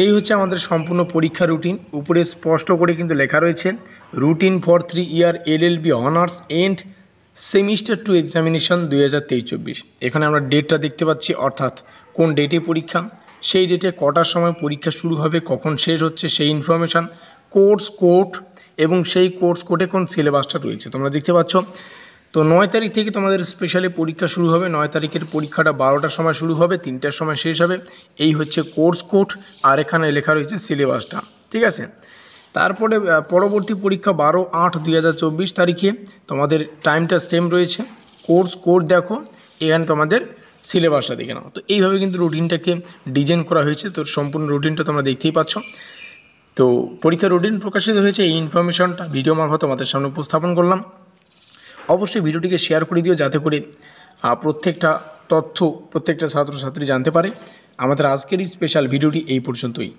এই হচ্ছে আমাদের সম্পূর্ণ পরীক্ষা রুটিন। উপরে স্পষ্ট করে কিন্তু লেখা রয়েছে routine for 3 year LLB honours and semester 2 examination 2023-24। এখানে আমরা ডেটটা দেখতে পাচ্ছি, অর্থাৎ কোন ডেটে পরীক্ষা, সেই ডেটে কটার সময় পরীক্ষা শুরু হবে, কখন শেষ হচ্ছে সেই ইনফরমেশান, কোর্স কোড এবং সেই কোর্স কোডে কোন সিলেবাসটা রয়েছে তোমরা দেখতে পাচ্ছ। তো 9 তারিখ থেকে তোমাদের স্পেশালি পরীক্ষা শুরু হবে। 9 তারিখের পরীক্ষাটা 12টার সময় শুরু হবে, 3টার সময় শেষ হবে। এই হচ্ছে কোর্স কোড, আর এখানে লেখা রয়েছে সিলেবাসটা, ঠিক আছে। তারপরে পরবর্তী পরীক্ষা 12/8/2024 তারিখে তোমাদের টাইমটা সেম রয়েছে। কোর্স কোড দেখো, এখানে তোমাদের সিলেবাসটা দেখে নাও। তো এইভাবে কিন্তু রুটিনটাকে ডিজাইন করা হয়েছে। তো সম্পূর্ণ রুটিনটা তোমরা দেখতেই পাচ্ছ। তো পরীক্ষার রুটিন প্রকাশিত হয়েছে, এই ইনফরমেশনটা ভিডিও মারফত তোমাদের সামনে উপস্থাপন করলাম। অবশ্যই ভিডিওটিকে শেয়ার করে দিও, যাতে করে প্রত্যেকটা তথ্য প্রত্যেকটা ছাত্রছাত্রী জানতে পারে। আমাদের আজকের এই স্পেশাল ভিডিওটি এই পর্যন্তই।